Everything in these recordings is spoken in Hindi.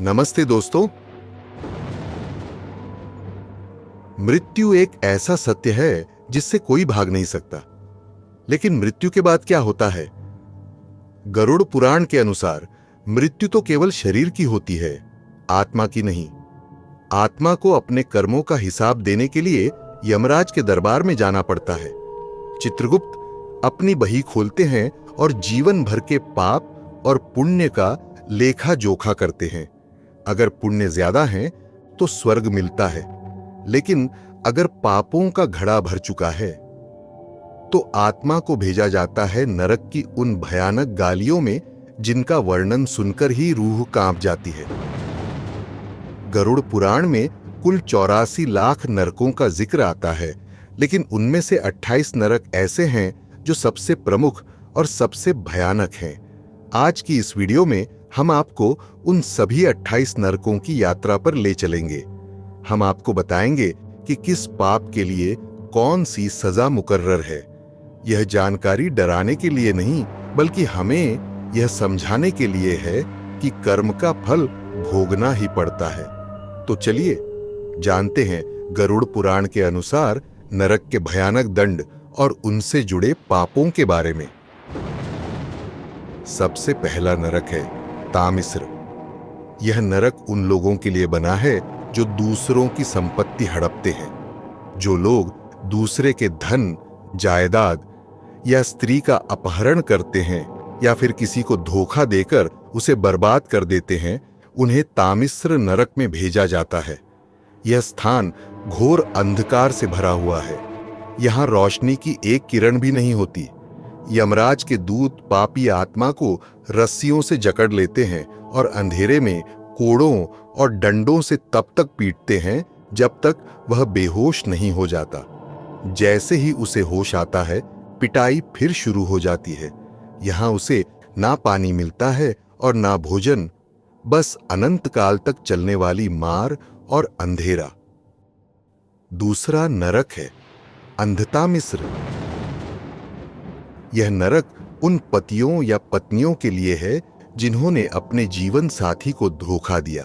नमस्ते दोस्तों। मृत्यु एक ऐसा सत्य है जिससे कोई भाग नहीं सकता। लेकिन मृत्यु के बाद क्या होता है? गरुड़ पुराण के अनुसार मृत्यु तो केवल शरीर की होती है, आत्मा की नहीं। आत्मा को अपने कर्मों का हिसाब देने के लिए यमराज के दरबार में जाना पड़ता है। चित्रगुप्त अपनी बही खोलते हैं और जीवन भर के पाप और पुण्य का लेखा जोखा करते हैं। अगर पुण्य ज्यादा है तो स्वर्ग मिलता है, लेकिन अगर पापों का घड़ा भर चुका है तो आत्मा को भेजा जाता है नरक की उन भयानक गालियों में जिनका वर्णन सुनकर ही रूह कांप जाती है। गरुड़ पुराण में कुल 84 लाख नरकों का जिक्र आता है, लेकिन उनमें से 28 नरक ऐसे हैं जो सबसे प्रमुख और सबसे भयानक हैं। आज की इस वीडियो में हम आपको उन सभी 28 नरकों की यात्रा पर ले चलेंगे। हम आपको बताएंगे कि किस पाप के लिए कौन सी सजा मुकर्रर है। यह जानकारी डराने के लिए नहीं, बल्कि हमें यह समझाने के लिए है कि कर्म का फल भोगना ही पड़ता है। तो चलिए जानते हैं गरुड़ पुराण के अनुसार नरक के भयानक दंड और उनसे जुड़े पापों के बारे में। सबसे पहला नरक है तामिस्र। यह नरक उन लोगों के लिए बना है जो दूसरों की संपत्ति हड़पते हैं। जो लोग दूसरे के धन, जायदाद या स्त्री का अपहरण करते हैं या फिर किसी को धोखा देकर उसे बर्बाद कर देते हैं, उन्हें तामिस्र नरक में भेजा जाता है। यह स्थान घोर अंधकार से भरा हुआ है। यहां रोशनी की एक किरण भी नहीं होती। यमराज के दूत पापी आत्मा को रस्सियों से जकड़ लेते हैं और अंधेरे में कोड़ों और डंडों से तब तक पीटते हैं जब तक वह बेहोश नहीं हो जाता। जैसे ही उसे होश आता है, पिटाई फिर शुरू हो जाती है। यहां उसे ना पानी मिलता है और ना भोजन, बस अनंत काल तक चलने वाली मार और अंधेरा। दूसरा नरक है अंधतामिस्र। यह नरक उन पतियों या पत्नियों के लिए है जिन्होंने अपने जीवन साथी को धोखा दिया।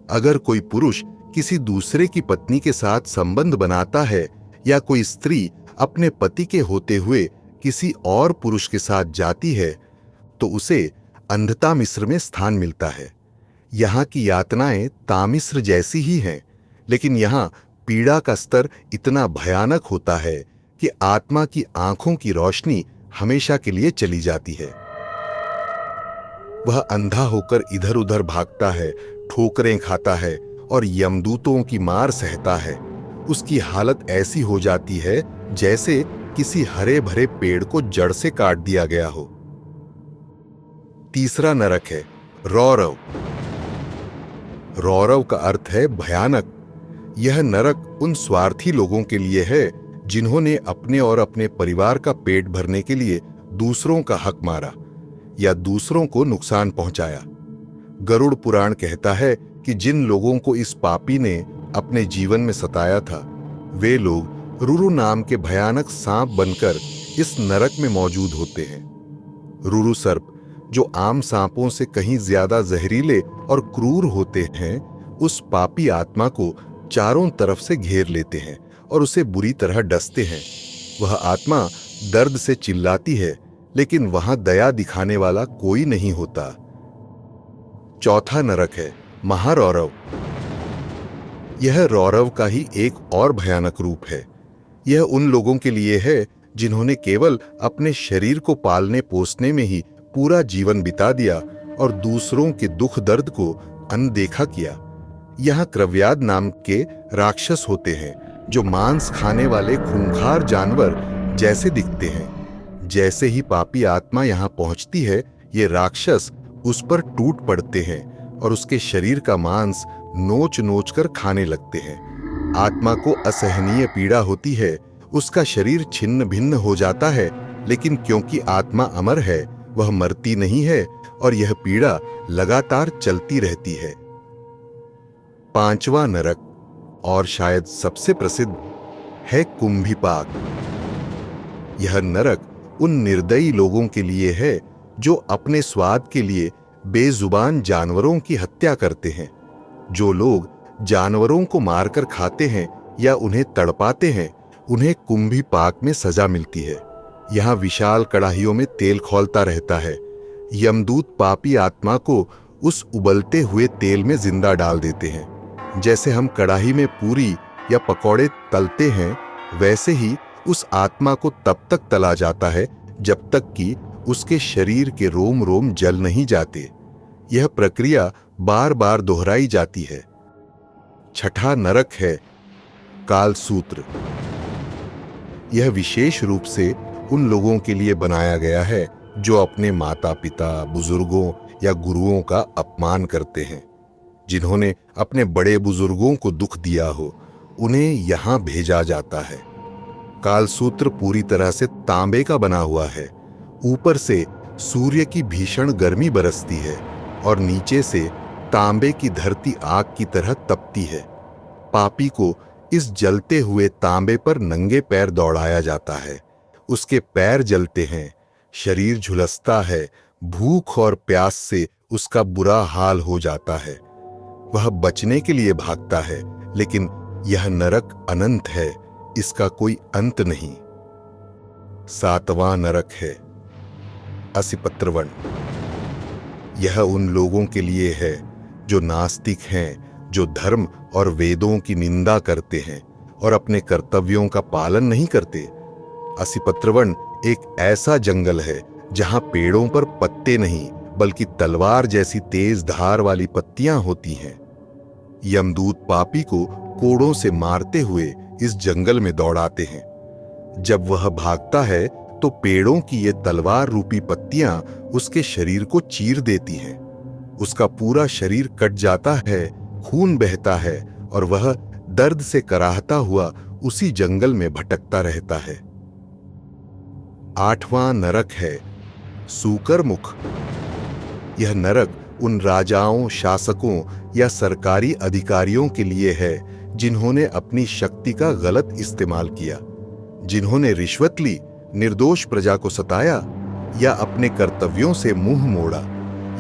अगर कोई पुरुष किसी दूसरे की पत्नी के साथ संबंध बनाता है या कोई स्त्री अपने पति के होते हुए किसी और पुरुष के साथ जाती है, तो उसे अंधतामिस्र में स्थान मिलता है। यहाँ की यातनाएं तामिस्र जैसी ही हैं, लेकिन यहाँ पीड़ा का स्तर इतना भयानक होता है कि आत्मा की आंखों की रोशनी हमेशा के लिए चली जाती है। वह अंधा होकर इधर उधर भागता है, ठोकरें खाता है और यमदूतों की मार सहता है। उसकी हालत ऐसी हो जाती है जैसे किसी हरे भरे पेड़ को जड़ से काट दिया गया हो। तीसरा नरक है रौरव। रौरव का अर्थ है भयानक। यह नरक उन स्वार्थी लोगों के लिए है जिन्होंने अपने और अपने परिवार का पेट भरने के लिए दूसरों का हक मारा या दूसरों को नुकसान पहुंचाया। गरुड़ पुराण कहता है कि जिन लोगों को इस पापी ने अपने जीवन में सताया था, वे लोग रुरु नाम के भयानक सांप बनकर इस नरक में मौजूद होते हैं। रुरु सर्प, जो आम सांपों से कहीं ज्यादा जहरीले और क्रूर होते हैं, उस पापी आत्मा को चारों तरफ से घेर लेते हैं और उसे बुरी तरह डसते हैं। वह आत्मा दर्द से चिल्लाती है, लेकिन वहां दया दिखाने वाला कोई नहीं होता। चौथा नरक है महारौरव। यह रौरव का ही एक और भयानक रूप है। यह उन लोगों के लिए है जिन्होंने केवल अपने शरीर को पालने पोसने में ही पूरा जीवन बिता दिया और दूसरों के दुख दर्द को अनदेखा किया। यहाँ क्रव्याद नाम के राक्षस होते हैं जो मांस खाने वाले खूंखार जानवर जैसे दिखते हैं। जैसे ही पापी आत्मा यहाँ पहुंचती है, ये राक्षस उस पर टूट पड़ते हैं और उसके शरीर का मांस नोच नोच कर खाने लगते हैं। आत्मा को असहनीय पीड़ा होती है। उसका शरीर छिन्न भिन्न हो जाता है, लेकिन क्योंकि आत्मा अमर है, वह मरती नहीं है और यह पीड़ा लगातार चलती रहती है। पांचवा नरक, और शायद सबसे प्रसिद्ध, है कुंभीपाक। यह नरक उन निर्दयी लोगों के लिए है जो अपने स्वाद के लिए बेजुबान जानवरों की हत्या करते हैं। जो लोग जानवरों को मारकर खाते हैं या उन्हें तड़पाते हैं, उन्हें कुंभी पाक में सजा मिलती है। यहाँ विशाल कड़ाहियों में तेल खौलता रहता है। यमदूत पापी आत्मा को उस उबलते हुए तेल में जिंदा डाल देते हैं। जैसे हम कड़ाही में पूरी या पकौड़े तलते हैं, वैसे ही उस आत्मा को तब तक तला जाता है जब तक कि उसके शरीर के रोम रोम जल नहीं जाते। यह प्रक्रिया बार बार दोहराई जाती है। छठा नरक है कालसूत्र। यह विशेष रूप से उन लोगों के लिए बनाया गया है जो अपने माता पिता, बुजुर्गों या गुरुओं का अपमान करते हैं। जिन्होंने अपने बड़े बुजुर्गों को दुख दिया हो, उन्हें यहां भेजा जाता है। कालसूत्र पूरी तरह से तांबे का बना हुआ है। ऊपर से सूर्य की भीषण गर्मी बरसती है और नीचे से तांबे की धरती आग की तरह तपती है। पापी को इस जलते हुए तांबे पर नंगे पैर दौड़ाया जाता है। उसके पैर जलते हैं, शरीर झुलसता है, भूख और प्यास से उसका बुरा हाल हो जाता है। वह बचने के लिए भागता है, लेकिन यह नरक अनंत है, इसका कोई अंत नहीं। सातवां नरक है असिपत्रवन। यह उन लोगों के लिए है जो नास्तिक हैं, जो धर्म और वेदों की निंदा करते हैं और अपने कर्तव्यों का पालन नहीं करते। असिपत्रवन एक ऐसा जंगल है जहां पेड़ों पर पत्ते नहीं बल्कि तलवार जैसी तेज धार वाली पत्तियां होती हैं। यमदूत पापी को कोड़ों से मारते हुए इस जंगल में दौड़ाते हैं। जब वह भागता है तो पेड़ों की ये तलवार रूपी पत्तियां उसके शरीर को चीर देती हैं। उसका पूरा शरीर कट जाता है, खून बहता है और वह दर्द से कराहता हुआ उसी जंगल में भटकता रहता है। आठवां नरक है सूकर मुख। यह नरक उन राजाओं, शासकों या सरकारी अधिकारियों के लिए है जिन्होंने अपनी शक्ति का गलत इस्तेमाल किया, जिन्होंने रिश्वत ली, निर्दोष प्रजा को सताया या अपने कर्तव्यों से मुंह मोड़ा।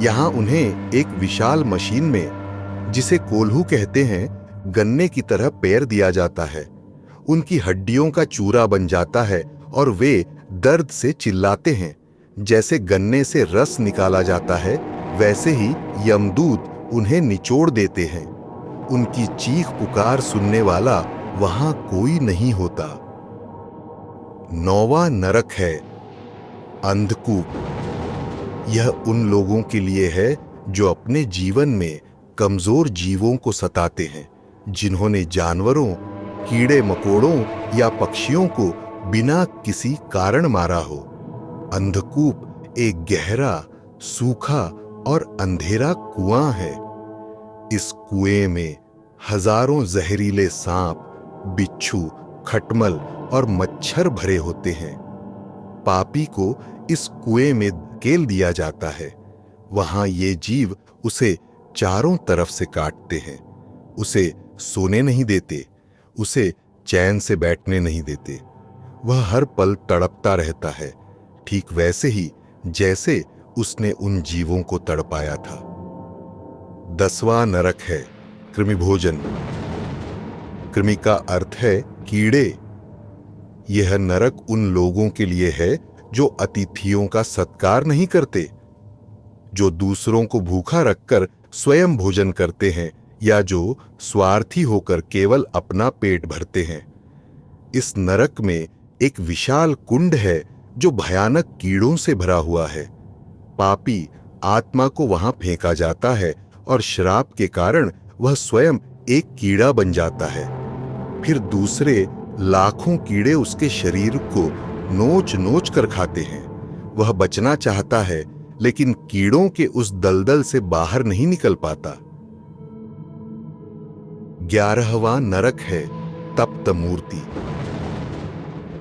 यहां उन्हें एक विशाल मशीन में, जिसे कोल्हू कहते हैं, गन्ने की तरह पेर दिया जाता है। उनकी हड्डियों का चूरा बन जाता है और वे दर्द से चिल्लाते हैं। जैसे गन्ने से रस निकाला जाता है, वैसे ही यमदूत उन्हें निचोड़ देते हैं। उनकी चीख पुकार सुनने वाला वहां कोई नहीं होता। नौवां नरक है अंधकूप। यह उन लोगों के लिए है जो अपने जीवन में कमजोर जीवों को सताते हैं, जिन्होंने जानवरों, कीड़े मकोड़ों या पक्षियों को बिना किसी कारण मारा हो। अंधकूप एक गहरा, सूखा और अंधेरा कुआं है। इस कुएं में हजारों जहरीले सांप, बिच्छू, खटमल और मच्छर भरे होते हैं। पापी को इस कुएं में धकेल दिया जाता है। वहां ये जीव उसे चारों तरफ से काटते हैं, उसे सोने नहीं देते, उसे चैन से बैठने नहीं देते। वह हर पल तड़पता रहता है, ठीक वैसे ही जैसे उसने उन जीवों को तड़पाया था। 10वां नरक है कृमिभोजन। कृमि का अर्थ है कीड़े। यह नरक उन लोगों के लिए है जो अतिथियों का सत्कार नहीं करते, जो दूसरों को भूखा रखकर स्वयं भोजन करते हैं या जो स्वार्थी होकर केवल अपना पेट भरते हैं। इस नरक में एक विशाल कुंड है जो भयानक कीड़ों से भरा हुआ है। पापी आत्मा को वहां फेंका जाता है और श्राप के कारण वह स्वयं एक कीड़ा बन जाता है। फिर दूसरे लाखों कीड़े उसके शरीर को नोच नोच कर खाते हैं। वह बचना चाहता है, लेकिन कीड़ों के उस दलदल से बाहर नहीं निकल पाता। 11वां नरक है तप्त मूर्ति।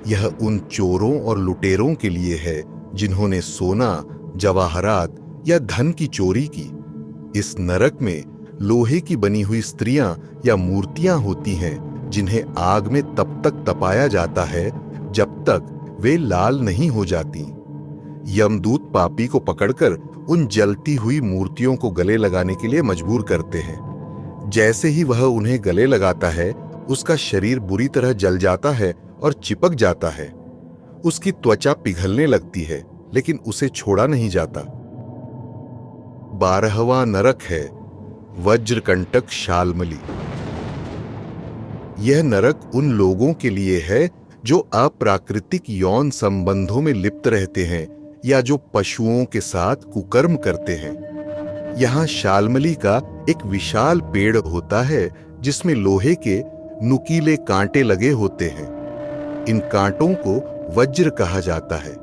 यह उन चोरों और लुटेरों के लिए है जिन्होंने सोना, जवाहरात या धन की चोरी की। इस नरक में लोहे की बनी हुई स्त्रियां या मूर्तियां होती हैं जिन्हें आग में तब तक तपाया जाता है जब तक वे लाल नहीं हो जाती। यमदूत पापी को पकड़कर उन जलती हुई मूर्तियों को गले लगाने के लिए मजबूर करते हैं। जैसे ही वह उन्हें गले लगाता है, उसका शरीर बुरी तरह जल जाता है और चिपक जाता है। उसकी त्वचा पिघलने लगती है, लेकिन उसे छोड़ा नहीं जाता। 12वां नरक है वज्रकंटक शाल्मली। यह नरक उन लोगों के लिए है जो अप्राकृतिक यौन संबंधों में लिप्त रहते हैं या जो पशुओं के साथ कुकर्म करते हैं। यहाँ शाल्मली का एक विशाल पेड़ होता है जिसमें लोहे के नुकीले कांटे लगे होते हैं। इन कांटों को वज्र कहा जाता है।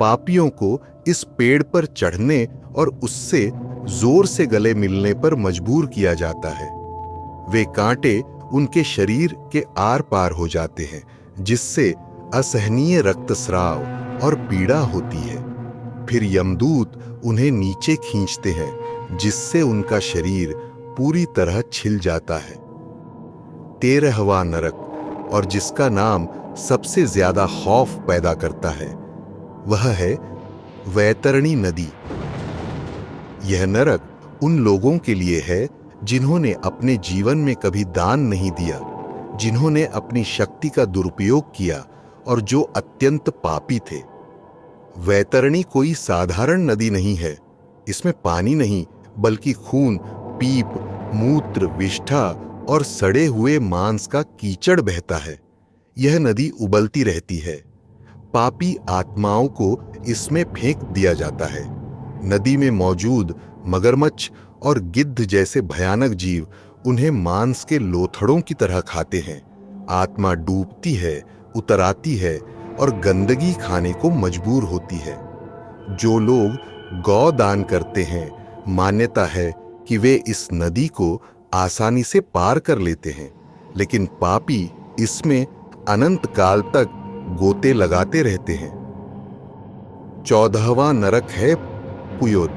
पापियों को इस पेड़ पर चढ़ने और उससे जोर से गले मिलने पर मजबूर किया जाता है। वे कांटे उनके शरीर के आर पार हो जाते हैं, जिससे असहनीय रक्तस्राव और पीड़ा होती है। फिर यमदूत उन्हें नीचे खींचते हैं, जिससे उनका शरीर पूरी तरह छिल जाता है। 13वां नरक, और जिसका नाम सबसे ज्यादा खौफ पैदा करता है, वह है वैतरणी नदी। यह नरक उन लोगों के लिए है जिन्होंने अपने जीवन में कभी दान नहीं दिया, जिन्होंने अपनी शक्ति का दुरुपयोग किया और जो अत्यंत पापी थे। वैतरणी कोई साधारण नदी नहीं है। इसमें पानी नहीं, बल्कि खून, पीप, मूत्र, विष्ठा और सड़े हुए मांस का कीचड़ बहता है। यह नदी उबलती रहती है। पापी आत्माओं को इसमें फेंक दिया जाता है। नदी में मौजूद मगरमच्छ और गिद्ध जैसे भयानक जीव उन्हें मांस के लोथड़ों की तरह खाते हैं। आत्मा डूबती है, उतर आती है और गंदगी खाने को मजबूर होती है। जो लोग गौ दान करते हैं, मान्यता है कि वे इस नदी को आसानी से पार कर लेते हैं, लेकिन पापी इसमें अनंत काल तक गोते लगाते रहते हैं। 14वां नरक है पुयोद।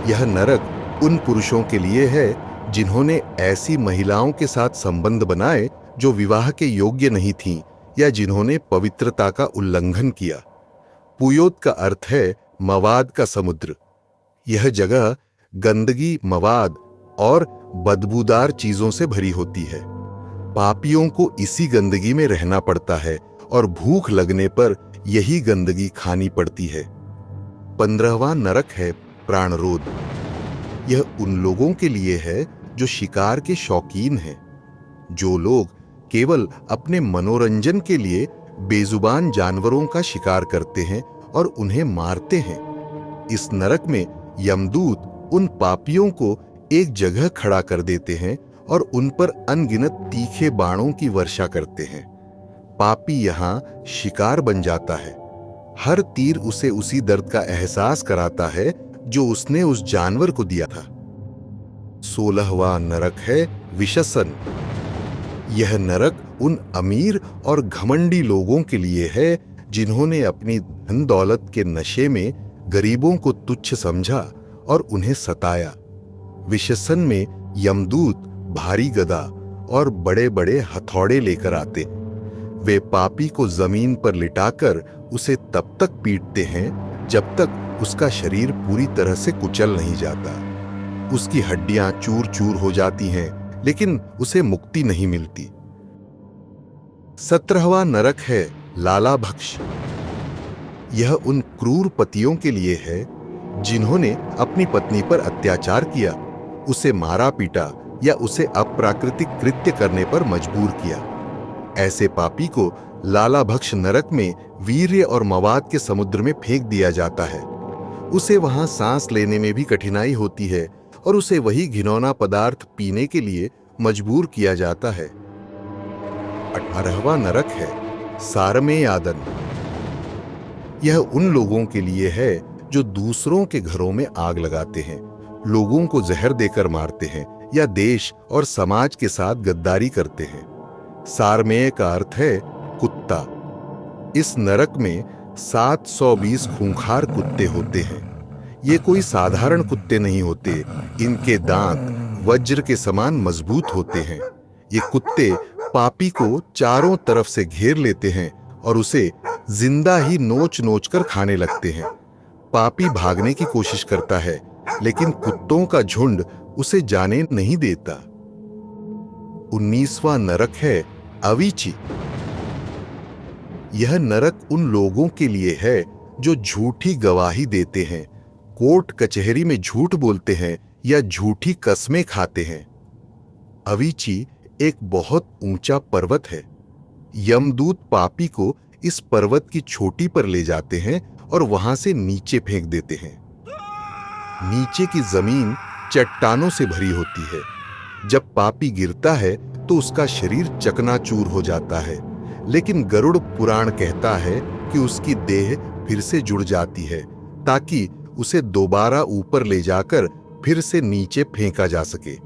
यह नरक उन पुरुषों के लिए है जिन्होंने ऐसी महिलाओं के साथ संबंध बनाए जो विवाह के योग्य नहीं थीं या जिन्होंने पवित्रता का उल्लंघन किया। पुयोद का अर्थ है मवाद का समुद्र। यह जगह गंदगी, मवाद और बदबूदार चीजों से भरी होती है। पापियों को इसी गंदगी में रहना पड़ता है और भूख लगने पर यही गंदगी खानी पड़ती है। 15वां नरक है प्राणरोध। यह उन लोगों के लिए है जो शिकार के शौकीन हैं। जो लोग केवल अपने मनोरंजन के लिए बेजुबान जानवरों का शिकार करते हैं और उन्हें मारते हैं। इस नरक में यमदूत उन पापियों को एक जगह खड़ा कर देते हैं और उन पर अनगिनत तीखे बाणों की वर्षा करते हैं। पापी यहां शिकार बन जाता है। हर तीर उसे उसी दर्द का एहसास कराता है जो उसने उस जानवर को दिया था। 16वां नरक है विशसन। यह नरक उन अमीर और घमंडी लोगों के लिए है जिन्होंने अपनी धन दौलत के नशे में गरीबों को तुच्छ समझा और उन्हें सताया। विशसन में यमदूत भारी गदा और बड़े बड़े हथौड़े लेकर आते। वे पापी को जमीन पर लिटाकर उसे तब तक पीटते हैं जब तक उसका शरीर पूरी तरह से कुचल नहीं जाता। उसकी हड्डियां चूर चूर हो जाती हैं, लेकिन उसे मुक्ति नहीं मिलती। 17वां नरक है लाला भक्ष। यह उन क्रूर पतियों के लिए है जिन्होंने अपनी पत्नी पर अत्याचार किया, उसे मारा पीटा या उसे अप्राकृतिक कृत्य करने पर मजबूर किया। ऐसे पापी को लाला भक्ष नरक में वीर्य और मवाद के समुद्र में फेंक दिया जाता है। उसे वहां सांस लेने में भी कठिनाई होती है और उसे वही घिनौना पदार्थ पीने के लिए मजबूर किया जाता है। 18वां नरक है सारमेयादन। यह उन लोगों के लिए है जो दूसरों के घरों में आग लगाते हैं, लोगों को जहर देकर मारते हैं या देश और समाज के साथ गद्दारी करते हैं। सारमेय का अर्थ है कुत्ता। इस नरक में 720 खूंखार कुत्ते होते हैं। ये कोई साधारण कुत्ते नहीं होते। इनके दांत वज्र के समान मजबूत होते हैं। ये कुत्ते पापी को चारों तरफ से घेर लेते हैं और उसे जिंदा ही नोच नोच कर खाने लगते हैं। पापी भागने की कोशिश करता है, लेकिन कुत्तों का झुंड उसे जाने नहीं देता। 19वां नरक है अविची। यह नरक उन लोगों के लिए है जो झूठी गवाही देते हैं, कोर्ट कचहरी में झूठ बोलते हैं या झूठी कस्में खाते हैं। अविची एक बहुत ऊंचा पर्वत है। यमदूत पापी को इस पर्वत की चोटी पर ले जाते हैं और वहां से नीचे फेंक देते हैं। नीचे की जमीन चट्टानों से भरी होती है। जब पापी गिरता है तो उसका शरीर चकनाचूर हो जाता है, लेकिन गरुड़ पुराण कहता है कि उसकी देह फिर से जुड़ जाती है ताकि उसे दोबारा ऊपर ले जाकर फिर से नीचे फेंका जा सके।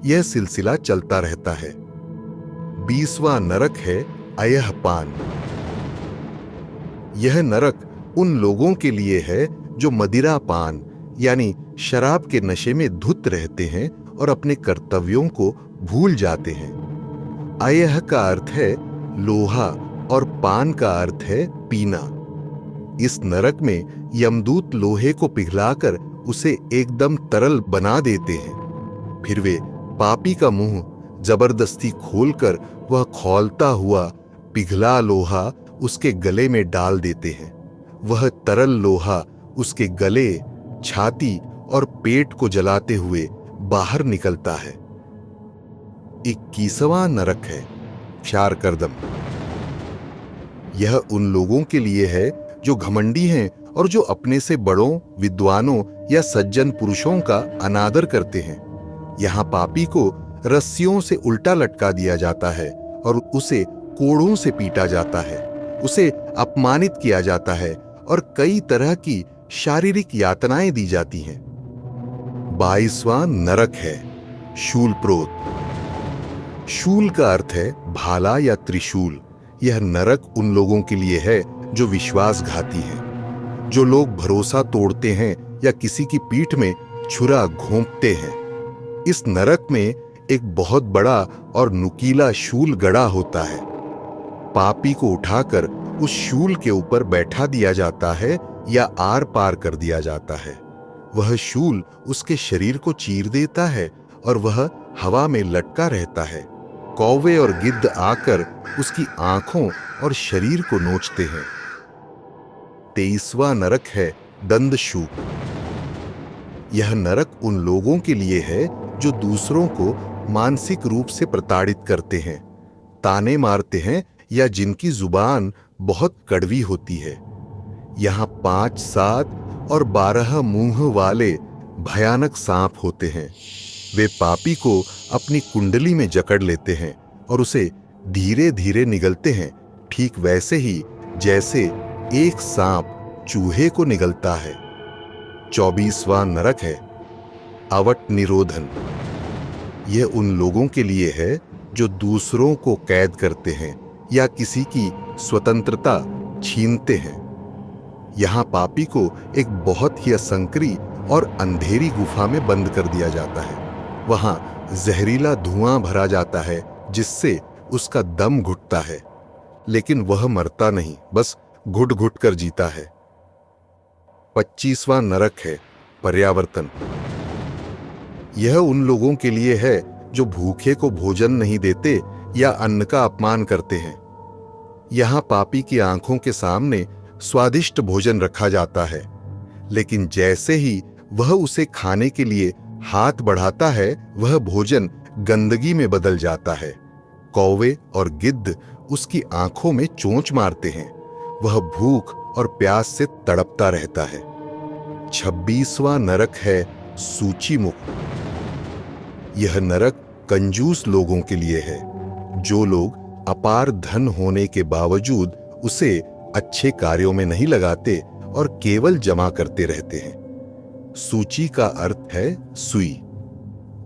यह सिलसिला चलता रहता है। 20वां नरक है अयहपान। यह नरक उन लोगों के लिए है जो मदिरा पान यानी शराब के नशे में धुत रहते हैं और अपने कर्तव्यों को भूल जाते हैं। अयह का अर्थ है लोहा और पान का अर्थ है पीना। इस नरक में यमदूत लोहे को पिघलाकर उसे एकदम तरल बना देते हैं। फिर वे पापी का मुंह जबरदस्ती खोलकर वह खौलता हुआ पिघला लोहा उसके गले में डाल देते हैं। वह तरल लोहा उसके गले, छाती और पेट को जलाते हुए बाहर निकलता है। 21वां नरक है क्षारकर्दम। यह उन लोगों के लिए है जो घमंडी हैं और जो अपने से बड़ों, विद्वानों या सज्जन पुरुषों का अनादर करते हैं। यहाँ पापी को रस्सियों से उल्टा लटका दिया जाता है और उसे कोड़ों से पीटा जाता है। उसे अपमानित किया जाता है और कई तरह की शारीरिक यातनाएं दी जाती हैं। 22वां नरक है शूलप्रोत। शूल का अर्थ है भाला या त्रिशूल। यह नरक उन लोगों के लिए है जो विश्वासघाती हैं, जो लोग भरोसा तोड़ते हैं या किसी की पीठ में छुरा घोंपते हैं। इस नरक में एक बहुत बड़ा और नुकीला शूल गड़ा होता है। पापी को उठाकर उस शूल के ऊपर बैठा दिया जाता है या आर पार कर दिया जाता है। वह शूल उसके शरीर को चीर देता है और वह हवा में लटका रहता है। कौवे और गिद्ध आकर उसकी आंखों और शरीर को नोचते हैं। 23वां नरक है दंदशूक। यह नरक उन लोगों के लिए है जो दूसरों को मानसिक रूप से प्रताड़ित करते हैं, ताने मारते हैं या जिनकी जुबान बहुत कड़वी होती है। यहाँ 5, 7 और 12 मुंह वाले भयानक सांप होते हैं। वे पापी को अपनी कुंडली में जकड़ लेते हैं और उसे धीरे धीरे निगलते हैं, ठीक वैसे ही जैसे एक सांप चूहे को निगलता है। 24वां नरक है अवट निरोधन। यह उन लोगों के लिए है जो दूसरों को कैद करते हैं या किसी की स्वतंत्रता छीनते हैं। यहाँ पापी को एक बहुत ही असंकरी और अंधेरी गुफा में बंद कर दिया जाता है। वहां जहरीला धुआं भरा जाता है जिससे उसका दम घुटता है, लेकिन वह मरता नहीं, बस घुट घुट कर जीता है। 25वां नरक है पर्यावर्तन। यह उन लोगों के लिए है जो भूखे को भोजन नहीं देते या अन्न का अपमान करते हैं। यहाँ पापी की आंखों के सामने स्वादिष्ट भोजन रखा जाता है, लेकिन जैसे ही वह उसे खाने के लिए हाथ बढ़ाता है, वह भोजन गंदगी में बदल जाता है। कौवे और गिद्ध उसकी आंखों में चोंच मारते हैं। वह भूख और प्यास से तड़पता रहता है। 26वां नरक है सूचीमुख। यह नरक कंजूस लोगों के लिए है, जो लोग अपार धन होने के बावजूद उसे अच्छे कार्यों में नहीं लगाते और केवल जमा करते रहते हैं। सूची का अर्थ है सुई।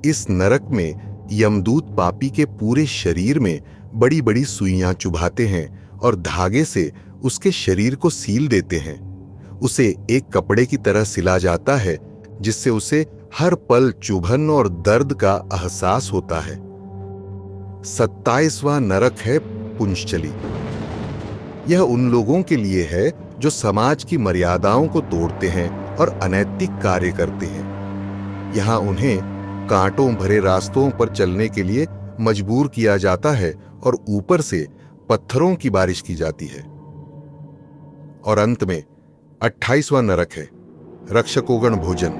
इस नरक में यमदूत पापी के पूरे शरीर में बड़ी बड़ी सुइयां चुभाते हैं और धागे से उसके शरीर को सील देते हैं। उसे एक कपड़े की तरह सिला जाता है जिससे उसे हर पल चुभन और दर्द का एहसास होता है। 27वां नरक है पुंचली। यह उन लोगों के लिए है जो समाज की मर्यादाओं को तोड़ते हैं और अनैतिक कार्य करते हैं। यहाँ उन्हें कांटों भरे रास्तों पर चलने के लिए मजबूर किया जाता है और ऊपर से पत्थरों की बारिश की जाती है। और अंत में 28वां नरक है रक्षकोगण भोजन।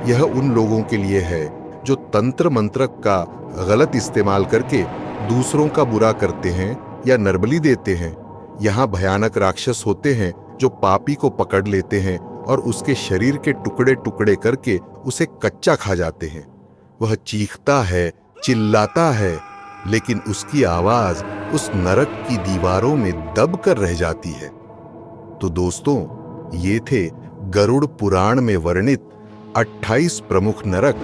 यह उन लोगों के लिए है जो तंत्र मंत्र का गलत इस्तेमाल करके दूसरों का बुरा करते हैं या नरबली देते हैं। यहाँ भयानक राक्षस होते हैं जो पापी को पकड़ लेते हैं और उसके शरीर के टुकड़े टुकड़े करके उसे कच्चा खा जाते हैं। वह चीखता है, चिल्लाता है, लेकिन उसकी आवाज उस नरक की दीवारों में दब कर रह जाती है। तो दोस्तों, ये थे गरुड़ पुराण में वर्णित 28 प्रमुख नरक।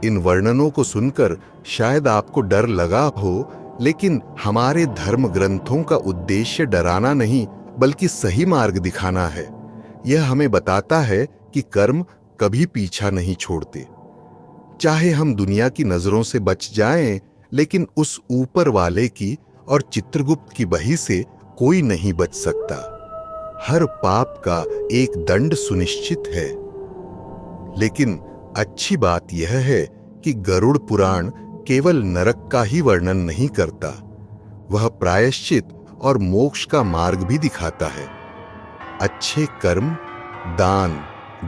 इन वर्णनों को सुनकर शायद आपको डर लगा हो, लेकिन हमारे धर्म ग्रंथों का उद्देश्य डराना नहीं बल्कि सही मार्ग दिखाना है। यह हमें बताता है कि कर्म कभी पीछा नहीं छोड़ते। चाहे हम दुनिया की नजरों से बच जाएं, लेकिन उस ऊपर वाले की और चित्रगुप्त की बही से कोई नहीं बच सकता। हर पाप का एक दंड सुनिश्चित है। लेकिन अच्छी बात यह है कि गरुड़ पुराण केवल नरक का ही वर्णन नहीं करता, वह प्रायश्चित और मोक्ष का मार्ग भी दिखाता है। अच्छे कर्म, दान,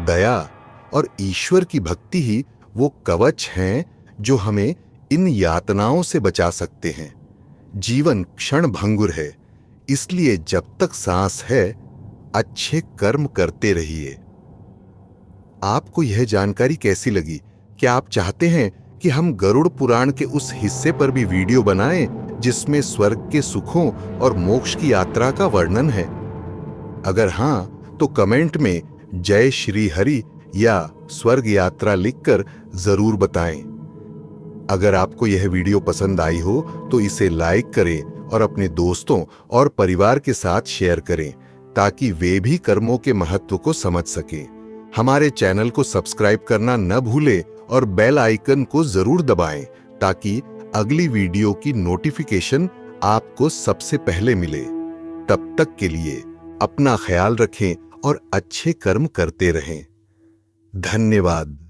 दया और ईश्वर की भक्ति ही वो कवच हैं जो हमें इन यातनाओं से बचा सकते हैं। जीवन क्षण भंगुर है, इसलिए जब तक सांस है अच्छे कर्म करते रहिए। आपको यह जानकारी कैसी लगी? क्या आप चाहते हैं कि हम गरुड़ पुराण के उस हिस्से पर भी वीडियो बनाएं जिसमें स्वर्ग के सुखों और मोक्ष की यात्रा का वर्णन है? अगर हां, तो कमेंट में जय श्री हरि या स्वर्ग यात्रा लिखकर जरूर बताएं। अगर आपको यह वीडियो पसंद आई हो तो इसे लाइक करें और अपने दोस्तों और परिवार के साथ शेयर करें ताकि वे भी कर्मों के महत्व को समझ सकें। हमारे चैनल को सब्सक्राइब करना न भूलें और बेल आइकन को जरूर दबाएं ताकि अगली वीडियो की नोटिफिकेशन आपको सबसे पहले मिले। तब तक के लिए अपना ख्याल रखें और अच्छे कर्म करते रहें। धन्यवाद।